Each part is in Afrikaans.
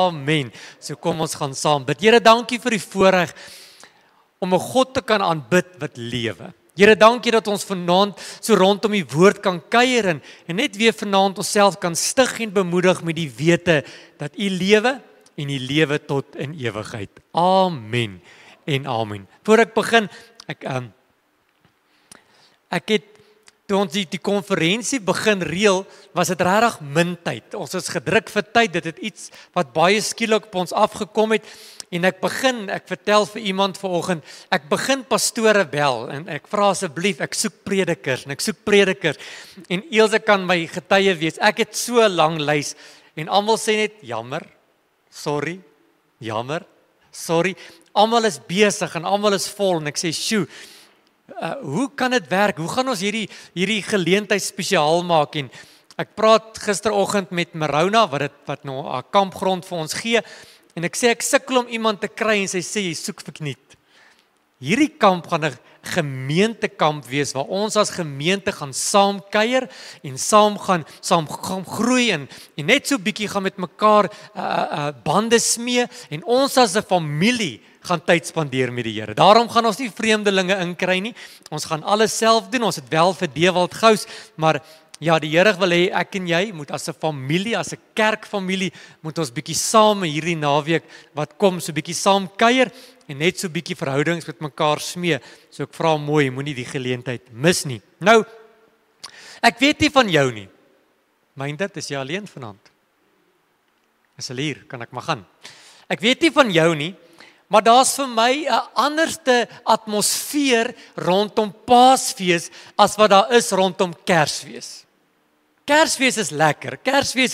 Amen. So kom ons gaan saam bid. Here, dankie vir die voorreg om 'n God te kan aanbid wat lewe. Here, dankie dat ons vanaand so rondom die woord kan kuier en net weer vanaand onsself kan stig en bemoedig met die wete dat U lewe en U lewe tot in ewigheid. Amen en amen. Voor ek begin, ek het toe ons die konferensie begin reël, was dit regtig min tyd. Ons is gedruk vir tyd, dit het iets wat baie skielik op ons afgekom het. En ek vertel vir iemand vanoggend, ek begin pastore bel en ek vra asseblief, ek soek predikers en Elsje kan my getuie wees, ek het so 'n lang lys en almal sê net jammer, sorry, almal is besig en almal is vol en ek sê, "Sjoe, hoe kan dit werk? Hoe gaan ons hierdie geleentheid spesiaal maak?" En ek praat gisteroggend met Marona wat nou 'n kampgrond vir ons gee. En ek sê, ek sukkel om iemand te kry en sy sê, jy soek verkniet. Hierdie kamp gaan 'n gemeentekamp wees, waar ons as gemeente gaan saam kuier en saam gaan groei en net so bietjie gaan met mekaar bande smee en ons as 'n familie gaan tyd spandeer met die Here. Daarom gaan ons nie vreemdelinge inkry nie. Ons gaan alles self doen. Ons het wel vir Dewald Gous, maar ja, die Here wil hê ek en jy moet as 'n familie, as 'n kerkfamilie, moet ons bietjie saam hierdie naweek wat kom, so bietjie saam kuier en net so bietjie verhoudings met mekaar smee. So ek vra mooi, moenie die geleentheid mis nie. Nou, ek weet nie van jou nie. Meen dit, is jy alleen vanaand? Is hulle hier? Kan ek maar gaan? Ek weet nie van jou nie, maar daar's vir my 'n anderste atmosfeer rondom Paasfees as wat daar is rondom Kersfees. Kersfees is lekker. Kersfees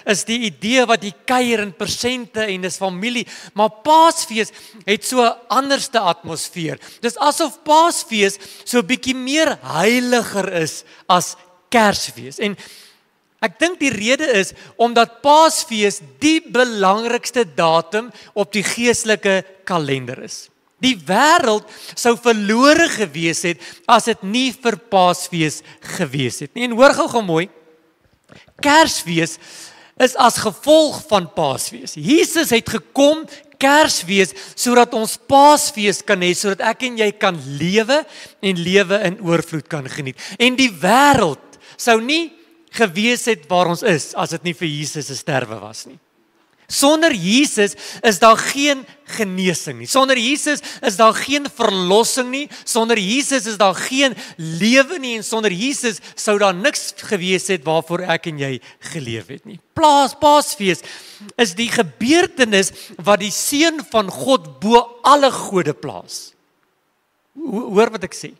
is die idee wat jy kuier in persente en dis familie, maar Paasfees het so 'n anderste atmosfeer. Dis asof Paasfees so 'n bietjie meer heiliger is as Kersfees. En ek dink die rede is omdat Paasfees die belangrikste datum op die geestelike kalender is. Die wêreld sou verlore gewees het as dit nie vir Paasfees gewees het nie. En hoor gou mooi, Kersfees is as gevolg van Paasfees. Jesus het gekom Kersfees sodat ons Paasfees kan hê, sodat ek en jy kan lewe en lewe in oorvloed kan geniet. En die wêreld sou nie gewees het waar ons is as dit nie vir Jesus se sterwe was nie. Sonder Jesus is daar geen genesing nie. Sonder Jesus is daar geen verlossing nie. Sonder Jesus is daar geen lewe nie en sonder Jesus sou daar niks gewees het waarvoor ek en jy geleef het nie. Paasfees is die gebeurtenis wat die seun van God bo alle gode plaas. Hoor wat ek sê.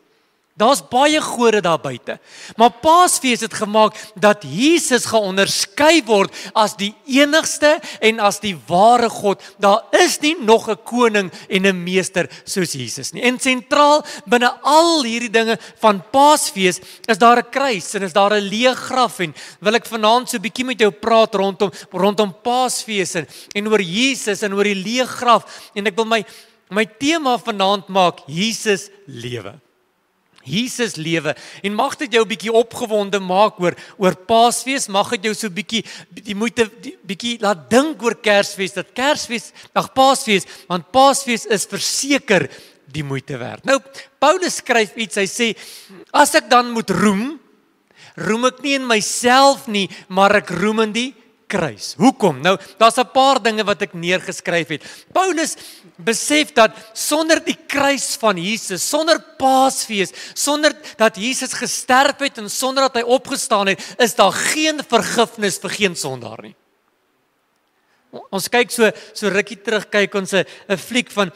Daar's baie gode daar buite. Maar Paasfees het gemaak dat Jesus geonderskei word as die enigste en as die ware God. Daar is nie nog 'n koning en 'n meester soos Jesus nie. En sentraal binne al hierdie dinge van Paasfees is daar 'n kruis en is daar 'n leë graf en wil ek vanaand so 'n bietjie met jou praat rondom Paasfees en oor Jesus en oor die leë graf en ek wil my tema vanaand maak Jesus lewe. Jesus lewe en mag dit jou 'n bietjie opgewonde maak oor Paasfees, mag dit jou so 'n bietjie laat dink oor Kersfees, Paasfees, want Paasfees is verseker die moeite werd. Nou, Paulus skryf iets, hy sê, as ek dan moet roem ek nie in myself nie, maar ek roem in die kruis. Hoekom? Nou, daar's 'n paar dinge wat ek neergeskryf het. Paulus besef dat sonder die kruis van Jesus, sonder Paasfees, sonder dat Jesus gesterf het en sonder dat hy opgestaan het, is daar geen vergifnis vir geen sondaar nie. Ons kyk so rukkie terug, kyk ons 'n fliek van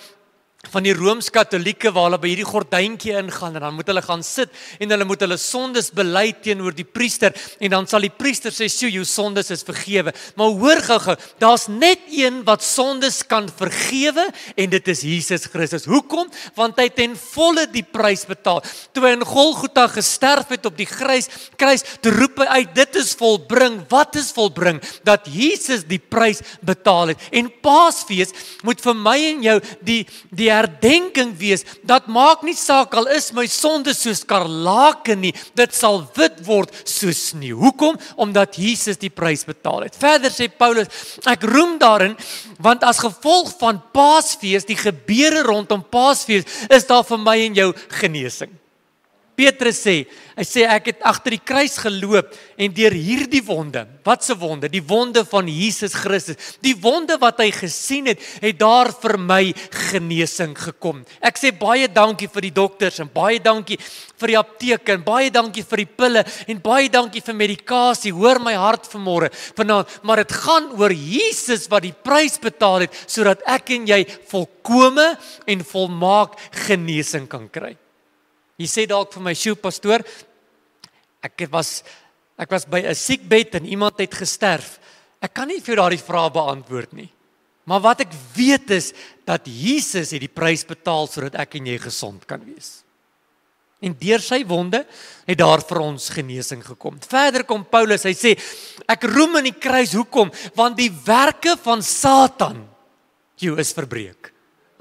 die Rooms-Katolieke waar hulle by hierdie gordyntjie ingaan en dan moet hulle gaan sit en hulle moet hulle sondes bely teenoor die priester en dan sal die priester sê, "Sjoe, jou sondes is vergewe." Maar hoor gou, daar's net een wat sondes kan vergewe en dit is Jesus Christus. Hoekom? Want hy het ten volle die prys betaal. Toe hy in Golgotha gesterf het op die kruis, toe roep hy uit, dit is volbring. Wat is volbring? Dat Jesus die prys betaal het. En Paasfees moet vir my en jou die herdenking wees, dat maak nie saak al is my sonde soos skarlaken nie, dit sal wit word soos sneeu. Hoekom? Omdat Jesus die prys betaal het. Verder sê Paulus, ek roem daarin, want as gevolg van Paasfees, die gebeure rondom Paasfees, is daar vir my en jou genesing. Petrus sê, hy sê ek het agter die kruis geloop en deur hierdie wonde, wat se wonde? Die wonde van Jesus Christus, die wonde wat hy gesien het, het daar vir my genesing gekom. Ek sê baie dankie vir die dokters en baie dankie vir die apteek en baie dankie vir die pille en baie dankie vir medikasie. Hoor my hart vanaand, maar dit gaan oor Jesus wat die prys betaal het sodat ek en jy volkome en volmaak genesing kan kry. Jy sê dalk vir my, "Sjoe, pastoor, ek was by 'n siekbed en iemand het gesterf. Ek kan nie vir daardie vraag beantwoord nie. Maar wat ek weet is dat Jesus het die prys betaal sodat ek en jy gesond kan wees. En deur sy wonde het daar vir ons genesing gekom. Verder kom Paulus, hy sê, ek roem in die kruis, hoekom? Want die werke van Satan is verbreek.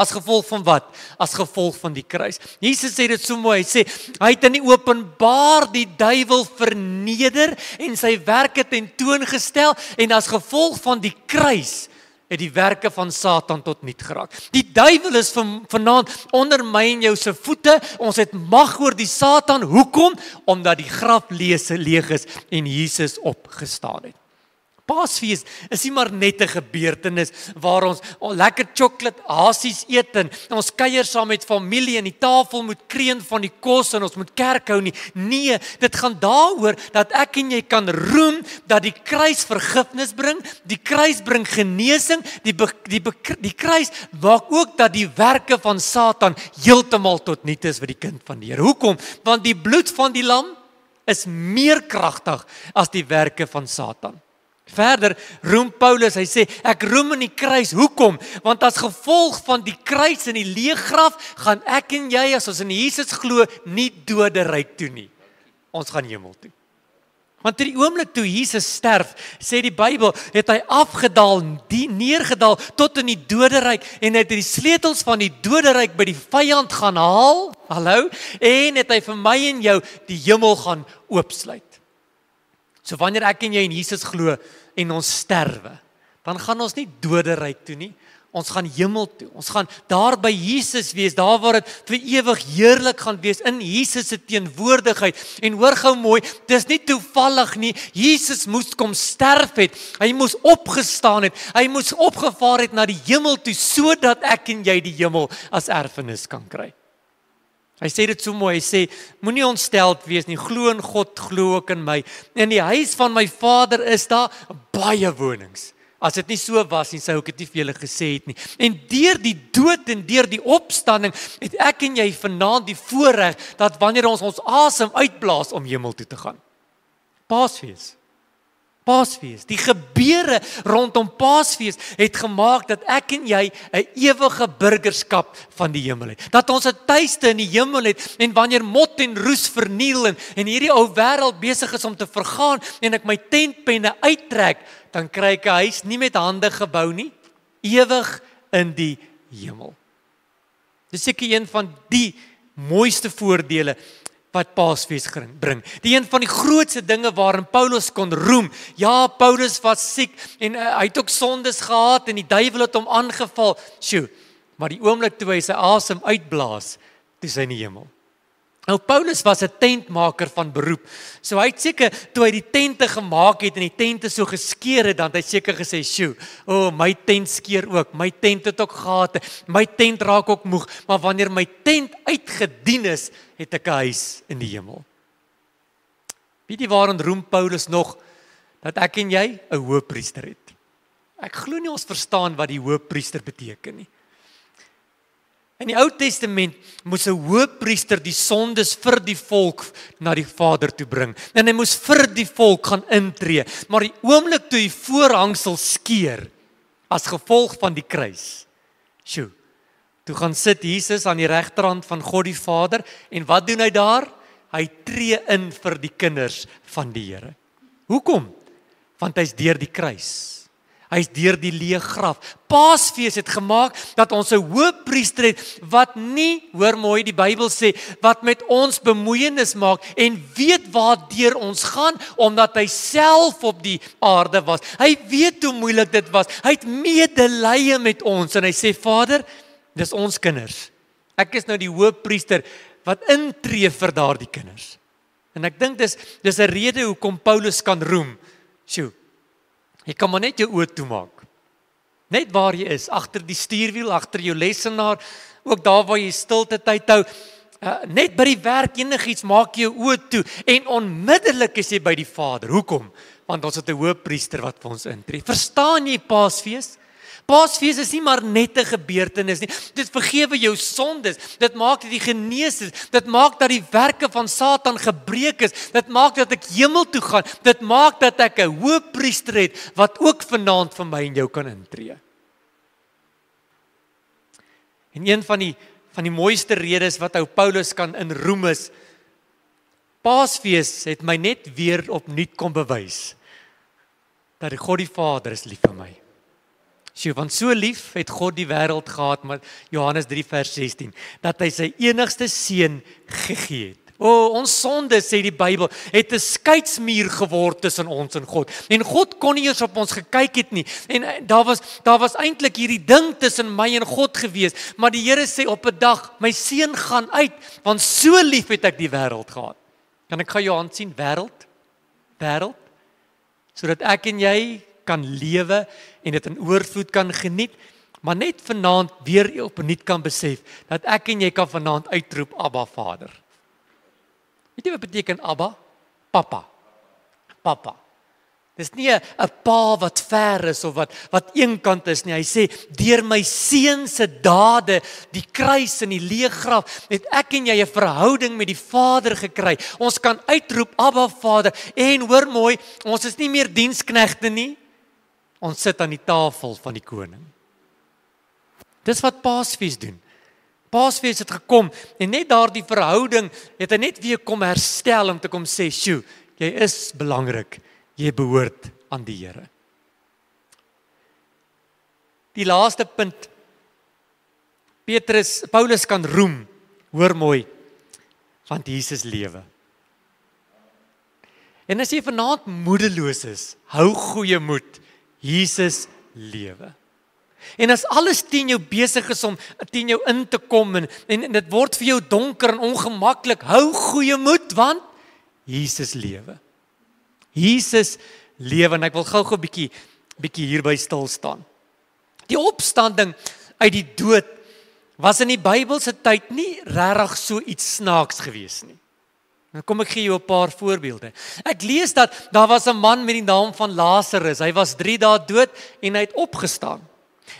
As gevolg van wat? As gevolg van die kruis. Jesus sê dit so mooi, hy sê, hy het in die openbaar die duiwel verneder en sy werke tentoongestel en as gevolg van die kruis het die werke van Satan tot niet geraak. Die duiwel is vanaand onder my en jou se voete, ons het mag oor die Satan, hoekom? Omdat die graf leeg is en Jesus opgestaan het. Paasfees is nie maar net 'n gebeurtenis waar ons lekker chocolate hasies eet en ons kuier saam met familie en die tafel moet kreun van die kos en ons moet kerk hou nie. Nee, dit gaan daaroor dat ek en jy kan roem dat die kruis vergifnis bring, die kruis bring genesing, die kruis maak ook dat die werke van Satan heeltemal tot niet is vir die kind van die Here. Hoekom? Want die bloed van die lam is meer kragtig as die werke van Satan. Verder roem Paulus, hy sê, ek roem in die kruis, hoekom? Want as gevolg van die kruis en die leë graf, gaan ek en jy, as ons in Jesus glo, nie doderyk toe nie. Ons gaan hemel toe. Want in die oomblik toe Jesus sterf, sê die Bybel, het hy afgedaal, neergedaal tot in die doderyk en het die sleutels van die doderyk by die vyand gaan haal, hallo, en het hy vir my en jou die hemel gaan oopsluit. So wanneer ek en jy in Jesus glo en ons sterwe, dan gaan ons nie doderyk toe nie, ons gaan hemel toe. Ons gaan daar by Jesus wees, daar waar dit vir ewig heerlik gaan wees in Jesus se teenwoordigheid. En hoor gou mooi, dis nie toevallig nie. Jesus moes kom sterf het. Hy moes opgestaan het. Hy moes opgevaar het na die hemel toe sodat ek en jy die hemel as erfenis kan kry. Hy sê dit so mooi, hy sê, moenie ontsteld wees nie, glo in God, glo ook in my. In die huis van my Vader is daar baie wonings. As dit nie so was nie, sou ek dit nie vir julle gesê het nie. En deur die dood en deur die opstanding, het ek en jy vanaand die voorreg, dat wanneer ons asem uitblaas om hemel toe te gaan. Paasfees. Paasfees, die gebeure rondom Paasfees het gemaak dat ek en jy 'n ewige burgerskap van die hemel het. Dat ons 'n tuiste in die hemel het en wanneer mot en roes verniel en hierdie ou wêreld besig is om te vergaan en ek my tentpenne uittrek, dan kry ek 'n huis nie met hande gebou nie, ewig in die hemel. Dis seker een van die mooiste voordele wat Paasfees bring. Die een van die grootste dinge waarin Paulus kon roem. Ja, Paulus was siek en hy het ook sondes gehad en die duiwel het hom aangeval. Sjoe, maar die oomblik toe hy sy asem uitblaas, toe is hy in die hemel. Nou Paulus was 'n tentmaker van beroep. So hy het seker toe hy die tente gemaak het en die tente so geskeur het, dan het hy seker gesê, "Sjoe, my tent skeur ook, my tent het ook gate, my tent raak ook moeg, maar wanneer my tent uitgedien is, het ek 'n huis in die hemel." Weet jy waarom roem Paulus nog dat ek en jy 'n hoëpriester het? Ek glo nie ons verstaan wat die hoëpriester beteken nie. In die Ou Testament moes 'n hoëpriester die sondes vir die volk na die Vader toe bring. En hy moes vir die volk gaan intree. Maar die oomblik toe die voorhangsel skeur as gevolg van die kruis. Sjoe. Toe gaan sit Jesus aan die regterhand van God die Vader en wat doen hy daar? Hy tree in vir die kinders van die Here. Hoekom? Want hy's deur die kruis. Hy's deur die leë graf. Paasfees het gemaak dat ons 'n hoëpriester het wat nie, hoor mooi, die Bybel sê, wat met ons bemoeienis maak en weet waardeur ons gaan, omdat hy self op die aarde was. Hy weet hoe moeilik dit was. Hy het medelee met ons en hy sê, Vader, dis ons kinders. Ek is nou die hoëpriester wat intree vir daardie kinders. En ek dink dis 'n rede hoekom Paulus kan roem. Sjoe, jy kan maar net jou oë toemaak. Net waar jy is, agter die stuurwiel, agter jou lesenaar, ook daar waar jy stilte tyd hou, net by die werk enigiets, maak jy jou oë toe en onmiddellik is jy by die Vader. Hoekom? Want ons het 'n hoëpriester wat vir ons intree. Verstaan jy Paasfees? Paasfees is nie maar net 'n gebeurtenis nie. Dit vergewe jou sondes. Dit maak dat jy genees is. Dit maak dat die werke van Satan gebreek is. Dit maak dat ek hemel toe gaan. Dit maak dat ek 'n hoëpriester het wat ook vanaand vir my en jou kan intree. En een van die mooiste redes wat ou Paulus kan inroem is, Paasfees het my net weer opnuut kom bewys dat God die Vader is lief vir my. Sjoe, want so lief het God die wêreld gehad, maar Johannes 3 vers 16, dat hy sy enigste seun gegee het. Ons sonde, sê die Bybel, het 'n skeidsmuur geword tussen ons en God. En God kon nie eers op ons gekyk het nie. En daar was eintlik hierdie ding tussen my en God gewees, maar die Here sê op 'n dag, my seun gaan uit, want so lief het ek die wêreld gehad. Kan ek gou jou hand sien? Wêreld, sodat ek en jy kan lewe en dit in oorvloed kan geniet, maar net vanaand weer opnuut kan besef dat ek en jy kan vanaand uitroep Abba Vader. Weet jy wat beteken Abba? Papa. Dis nie 'n pa wat ver is of wat eenkant is nie. Hy sê deur my seun se dade, die kruis en die leë graf, het ek en jy 'n verhouding met die Vader gekry. Ons kan uitroep Abba Vader en hoor mooi, ons is nie meer diensknegte nie. Ons sit aan die tafel van die koning. Dis wat Paasfees doen. Paasfees het gekom en net daardie verhouding het hy net weer kom herstel om te kom sê, "Sjoe, jy is belangrik. Jy behoort aan die Here." Die laaste punt. Paulus kan roem, hoor mooi, want Jesus lewe. En as jy vanaand moedeloos is, hou goeie moed. Jesus lewe. En as alles teen jou besig is om teen jou in te kom en dit word vir jou donker en ongemaklik, hou goeie moed, want Jesus lewe. Jesus lewe, en ek wil gou 'n bietjie hierby stil staan. Die opstanding uit die dood was in die Bybelse tyd nie regtig so iets snaaks gewees nie. Nou kom ek gee jou 'n paar voorbeelde. Ek lees dat daar was 'n man met die naam van Lazarus. Hy was 3 dae dood en hy het opgestaan.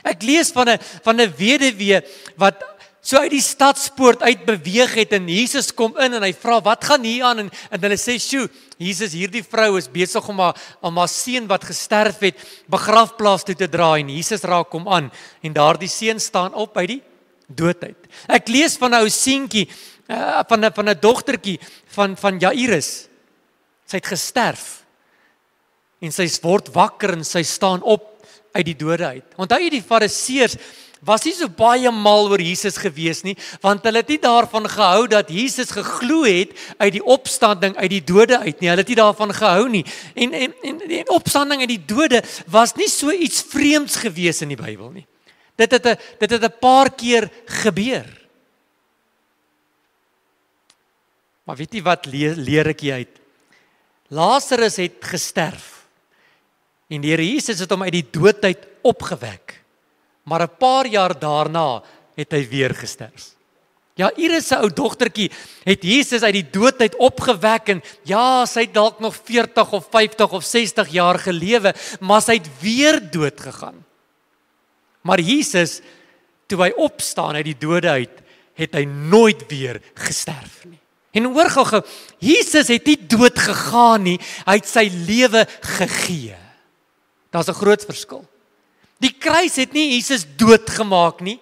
Ek lees van 'n weduwee wat so uit die stadspoort uit beweeg het en Jesus kom in en hy vra, "Wat gaan hier aan?" En hulle sê, "Sjoe, Jesus, hierdie vrou is besig om haar seun wat gesterf het begrafplaas toe te dra en Jesus raak hom aan en daardie seun staan op uit die dood uit." Ek lees van 'n ou seentjie van 'n dogtertjie van Jairus. Sy het gesterf en sy word wakker en sy staan op uit die dode uit. Onthou jy die Fariseërs was nie so baie mal oor Jesus gewees nie, want hulle het nie daarvan gehou dat Jesus geglo het uit die opstanding uit die dode uit nie. Hulle het nie daarvan gehou nie. En die opstanding uit die dode was nie so iets vreemds gewees in die Bybel nie. Dit het 'n paar keer gebeur. Maar weet jy wat leer ek hier uit? Lazarus het gesterf. En die Here Jesus het hom uit die dood uit opgewek. Maar 'n paar jaar daarna het hy weer gesterf. Jairus se ou dogtertjie het Jesus uit die dood uit opgewek en ja, sy het dalk nog 40 of 50 of 60 jaar gelewe, maar sy het weer dood gegaan. Maar Jesus, toe hy opstaan uit die dode uit, het hy nooit weer gesterf nie. En hoor gou, Jesus het nie dood gegaan nie, hy het sy lewe gegee. Daar's 'n groot verskil. Die kruis het nie Jesus doodgemaak nie.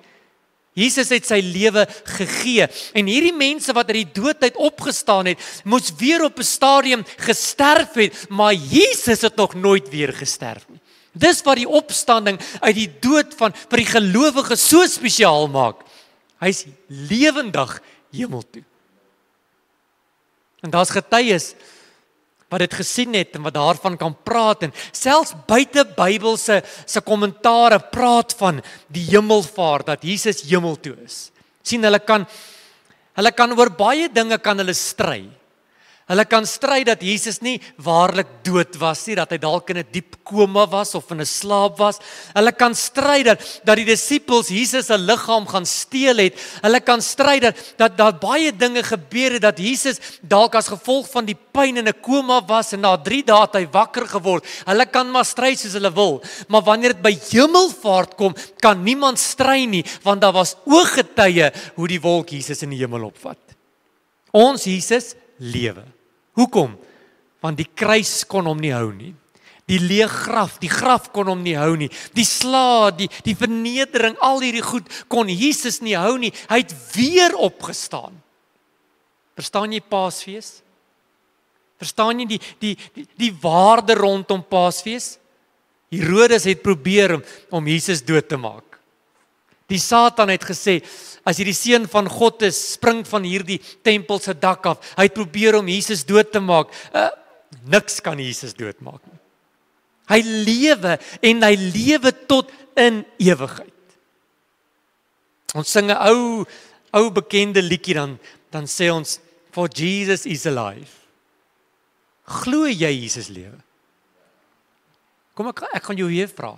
Jesus het sy lewe gegee. En hierdie mense wat uit die dood uit opgestaan het, moes weer op 'n stadium gesterf het, maar Jesus het nog nooit weer gesterf nie. Dis wat die opstanding uit die dood van vir die gelowige so spesiaal maak. Hy's lewendig hemel toe. En daar's getuies wat dit gesien het en wat daarvan kan praat en selfs buite Bybelse se kommentare praat van die hemelvaart, dat Jesus hemel toe is. Sien, hulle kan oor baie dinge kan hulle stry. Hulle kan stry dat Jesus nie waarlik dood was nie, dat hy dalk in 'n diep koma was of in 'n slaap was. Hulle kan stry dat die disippels Jesus se liggaam gaan steel het. Hulle kan stry dat baie dinge gebeur het, dat Jesus dalk as gevolg van die pyn in 'n koma was en na 3 dae het hy wakker geword. Hulle kan maar stry soos hulle wil, maar wanneer dit by hemelvaart kom, kan niemand stry nie, want daar was ooggetuie hoe die wolk Jesus in die hemel opvat. Ons Jesus lewe. Hoekom? Want die kruis kon hom nie hou nie. Die leë graf, die graf kon hom nie hou nie. Die sla, die vernedering, al hierdie goed kon Jesus nie hou nie. Hy het weer opgestaan. Verstaan jy Paasfees? Verstaan jy die waarde rondom Paasfees? Herodes het probeer om Jesus dood te maak. Die Satan het gesê, as jy die seun van God is, spring van hierdie tempel se dak af. Hy het probeer om Jesus dood te maak. Niks kan Jesus doodmaak nie. Hy lewe en hy lewe tot in ewigheid. Ons sing 'n ou bekende liedjie dan sê ons, for Jesus is alive. Glo jy Jesus lewe? Kom ek gaan jou weer vra.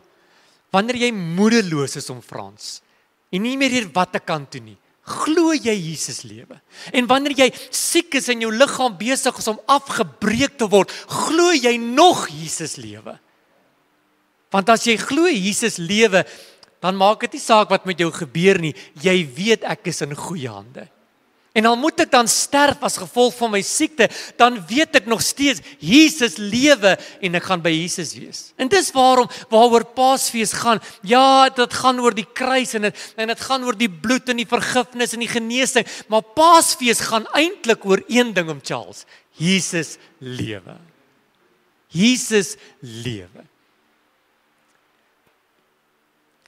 Wanneer jy moedeloos is om Frans, en nie meer hier watte kant toe nie, glo jy Jesus lewe? En wanneer jy siek is en jou liggaam besig is om afgebreek te word, glo jy nog Jesus lewe? Want as jy glo Jesus lewe, dan maak dit nie saak wat met jou gebeur nie, jy weet ek is in goeie hande. En al moet ek dan sterf as gevolg van my siekte, dan weet ek nog steeds, Jesus lewe en ek gaan by Jesus wees. En dis waaroor Paasfees gaan. Ja, dit gaan oor die kruis en dit gaan oor die bloed en die vergifnis en die genesing, maar Paasfees gaan eintlik oor een ding om Charles, Jesus lewe. Jesus lewe.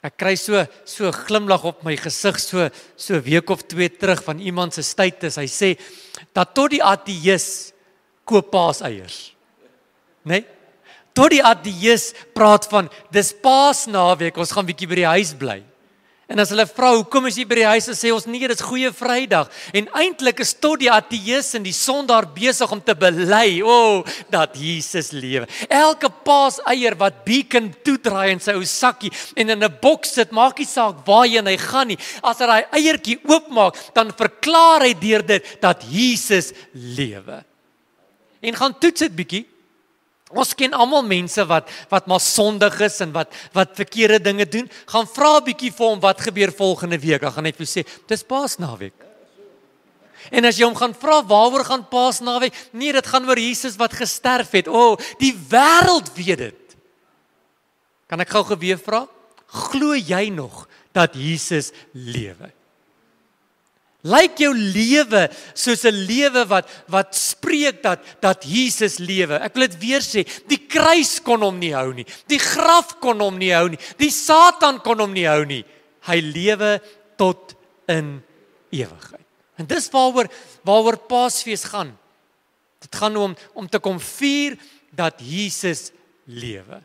Ek kry so glimlag op my gesig so week of 2 terug van iemand se status. Hy sê dat tot die ateïs koop paaseiers. Nee? Tot die ateïs praat van dis Paasnaweek, ons gaan bietjie by die huis bly. En as hulle vra, hoekom is jy by die huis, en sê ons nee, dis Goeie Vrydag. En eintlik is tot die ateïs en die sondaar besig om te bely, dat Jesus lewe. Elke paaseier wat Beacon toedraai in sy ou sakkie en in 'n boks sit, maak nie saak waarheen hy gaan nie. As hy daai eiertjie oopmaak, dan verklaar hy deur dit dat Jesus lewe. En gaan toets dit bietjie. Ons ken almal mense wat maar sondig is en wat verkeerde dinge doen. Gaan vra 'n bietjie vir hom wat gebeur volgende week. Dan gaan hy vir sê, dis Paasnaweek. En as jy hom gaan vra waaroor gaan Paasnaweek? Nee, dit gaan oor Jesus wat gesterf het. Die wêreld weet dit. Kan ek gou weer vra? Glo jy nog dat Jesus lewe? Lyk jou lewe soos 'n lewe wat spreek dat Jesus lewe? Ek wil dit weer sê, die kruis kon hom nie hou nie. Die graf kon hom nie hou nie. Die Satan kon hom nie hou nie. Hy lewe tot in ewigheid. En dis waaroor Paasfees gaan. Dit gaan om te kom vier dat Jesus lewe.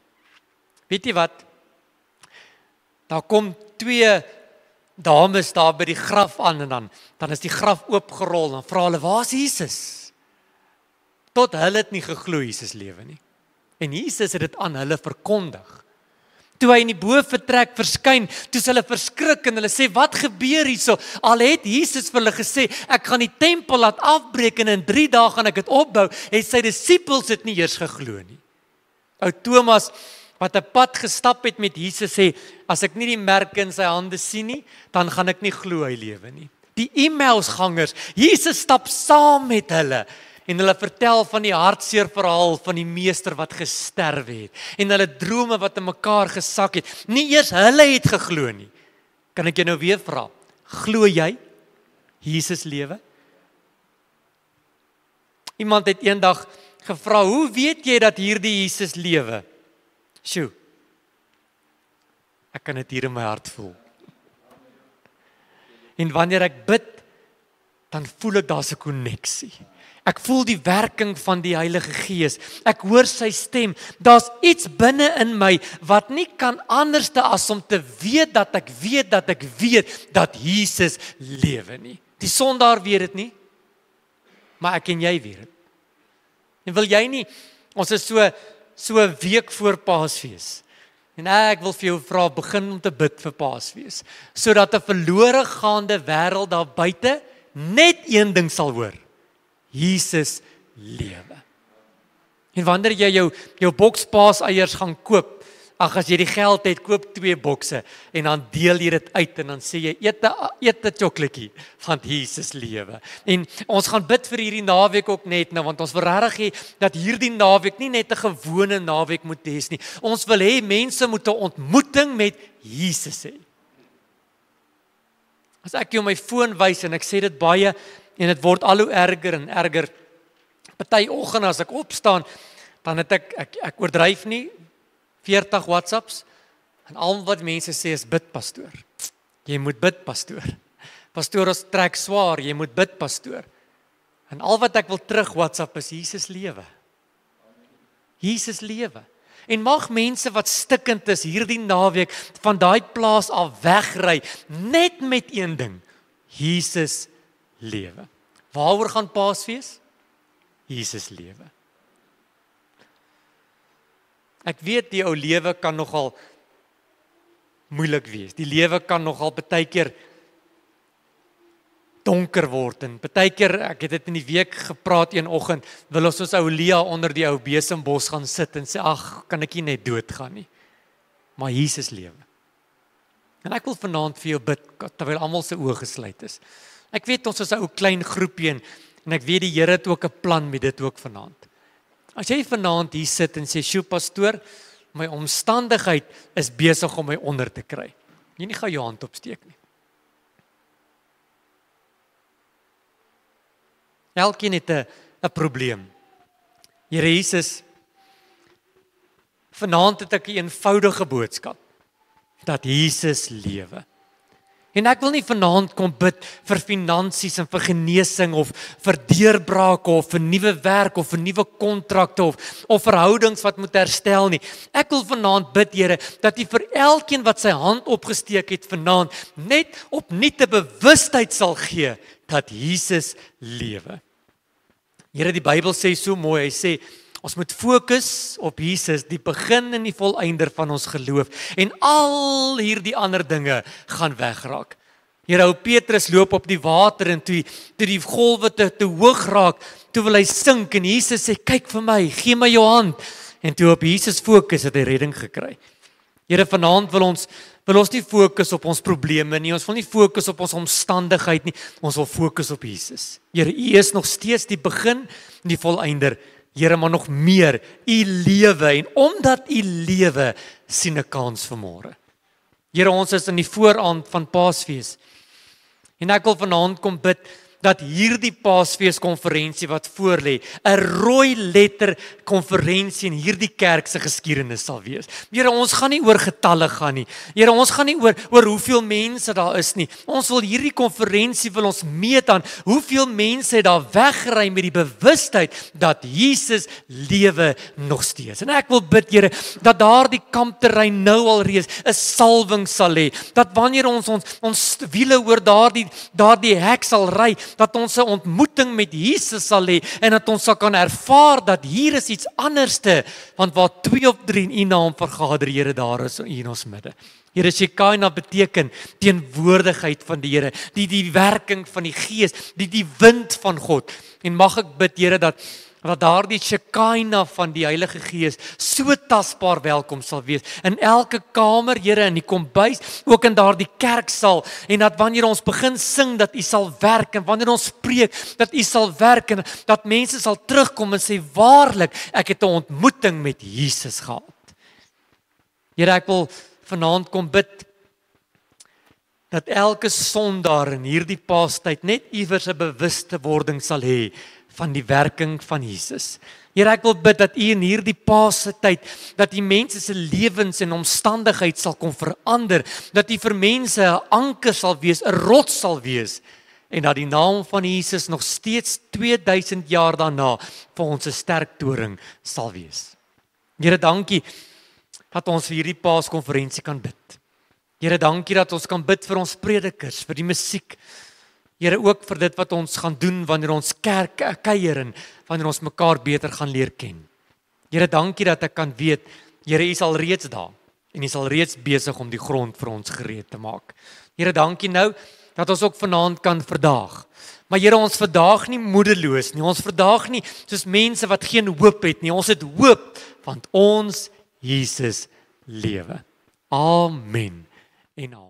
Weet jy wat? Daar kom 2 dames daar by die graf aan en dan is die graf oopgerol, dan vra hulle, waar is Jesus? Tot hulle het nie geglo Jesus lewe nie. En Jesus het dit aan hulle verkondig. Toe hy in die boventrek verskyn, toe hulle verskrik en hulle sê, wat gebeur hierso? Al het Jesus vir hulle gesê, ek gaan die tempel laat afbreek en in 3 dae gaan ek dit opbou, het sy disippels dit nie eers geglo nie. Ou Thomas, wat 'n pad gestap het met Jesus, sê, as ek nie die merke in sy hande sien nie, dan gaan ek nie glo hy lewe nie. Die Emmausgangers, Jesus stap saam met hulle, en hulle vertel van die hartseer verhaal van die meester wat gesterf het, en hulle drome wat in mekaar gesak het. Nie eers hulle het geglo nie. Kan ek jou nou weer vra, glo jy Jesus lewe? Iemand het eendag gevra, hoe weet jy dat hierdie Jesus lewe? Sjoe, Ek kan dit hier in my hart voel. En wanneer ek bid, dan voel ek daar's 'n koneksie. Ek voel die werking van die Heilige Gees. Ek hoor sy stem. Daar's iets binne in my wat nie kan anderste as om te weet dat ek weet dat Jesus lewe nie. Die sondaar weet dit nie, maar ek en jy weet dit. En wil jy nie, ons is so 'n week voor Paasfees. En ek wil vir jou vra, begin om te bid vir Paasfees, sodat 'n verlore gaande wêreld daar buite net een ding sal hoor: Jesus lewe. En wanneer jy jou boks paaseiers gaan koop, as jy die geld het, koop 2 bokse en dan deel jy dit uit en dan sê jy eet 'n chocolaatjie van Jesus lewe. En ons gaan bid vir hierdie naweek ook net nou, want ons wil regtig hê dat hierdie naweek nie net 'n gewone naweek moet wees nie. Ons wil hê mense moet 'n ontmoeting met Jesus hê. As ek jou my foon wys en ek sê dit baie en dit word al hoe erger en erger. Party oggend as ek opstaan, dan het ek oordryf nie 40 WhatsApps en al wat mense sê is bid pastoor. Jy moet bid pastoor. Pastoor, ons trek swaar, jy moet bid pastoor. En al wat ek wil terug WhatsApp is Jesus lewe. Jesus lewe. En mag mense wat stikkend is hierdie naweek van daai plaas af wegry net met een ding: Jesus lewe. Waaroor gaan Paasfees? Jesus lewe. Ek weet die ou lewe kan nogal moeilik wees. Die lewe kan nogal baie keer donker word en baie keer, ek het dit in die week gepraat een oggend, wil ons ou Lia onder die ou besembos gaan sit en sê, ag, kan ek nie net doodgaan nie. Maar Jesus lewe. En ek wil vanaand vir jou bid terwyl almal se oë gesluit is. Ek weet ons is 'n ou klein groepie en ek weet die Here het ook 'n plan met dit ook vanaand. As jy vanaand hier sit en sê, "Sjoe pastoor, my omstandigheid is besig om my onder te kry." Jy nie gaan jou hand opsteek nie. Elkeen het 'n probleem. Here Jesus, vanaand het ek 'n eenvoudige boodskap, dat Jesus lewe. En ek wil nie vanaand kom bid vir finansies en vir genesing of vir deurbrake of vir nuwe werk of vir nuwe kontrakte of verhoudings wat moet herstel nie. Ek wil vanaand bid, Here, dat U vir elkeen wat sy hand opgesteek het vanaand net opnuut 'n bewustheid sal gee dat Jesus lewe. Here, die Bybel sê so mooi, hy sê ons moet fokus op Jesus, die begin en die volëinder van ons geloof. En al hierdie ander dinge gaan wegraak. Here, ou Petrus loop op die water en toe die golwe te hoog raak, toe wil hy sink en Jesus sê, kyk vir my, gee my jou hand. En toe op Jesus fokus het hy redding gekry. Here, vanaand wil ons nie fokus op ons probleme nie, ons wil nie fokus op ons omstandigheid nie, ons wil fokus op Jesus. Here, U is nog steeds die begin en die volëinder. Here, maar nog meer, U lewe, en omdat U lewe, sien 'n kans vir môre. Here, ons is in die vooraand van Paasfees, en ek wil vanaand kom bid, dat hierdie Paasfeeskonferensie wat voorlê, 'n rooi letter konferensie in hierdie kerk se geskiedenis sal wees. Here, ons gaan nie oor getalle gaan nie. Here, ons gaan nie oor hoeveel mense daar is nie. Ons wil hierdie konferensie wil ons meet aan hoeveel mense het daar weggery met die bewustheid dat Jesus lewe nog steeds. En ek wil bid, Here, dat daardie kampterrein nou alreeds 'n salwing sal hê. Dat wanneer ons wiele oor daardie hek sal ry, dat ons 'n ontmoeting met Jesus sal hê en dat ons sal kan ervaar dat hier is iets anderste, want waar 2 of 3 in U naam vergader, Here, daar is U in ons midde. Here, Shekinah beteken teenwoordigheid van die Here, die werking van die Gees, die wind van God. En mag ek bid, Here, dat daardie Shekinah van die Heilige Gees so tasbaar welkom sal wees in elke kamer, Here, in die kombuis, ook in daardie kerksaal, en dat wanneer ons begin sing dat U sal werk, en wanneer ons preek dat U sal werk, en dat mense sal terugkom en sê, waarlik, ek het 'n ontmoeting met Jesus gehad. Here, ek wil vanaand kom bid dat elke sondaar in hierdie Paastyd net iewers 'n bewuste wording sal hê van die werking van Jesus. Here, ek wil bid dat U in hierdie Paase tyd, dat die mense se lewens en omstandigheid sal kom verander, dat U vir mense 'n anker sal wees, 'n rots sal wees, en dat die naam van Jesus nog steeds 2000 jaar daarna vir ons 'n sterk toring sal wees. Here, dankie dat ons vir hierdie Paaskonferensie kan bid. Here, dankie dat ons kan bid vir ons predikers, vir die musiek. Here, ook vir dit wat ons gaan doen wanneer ons kerk kuier en wanneer ons mekaar beter gaan leer ken. Here, dankie dat ek kan weet, Here, U is al reeds daar en U is al reeds besig om die grond vir ons gereed te maak. Here, dankie nou dat ons ook vanaand kan verdaag. Maar Here, ons verdaag nie moedeloos nie. Ons verdaag nie soos mense wat geen hoop het nie. Ons het hoop want ons Jesus lewe. Amen en amen.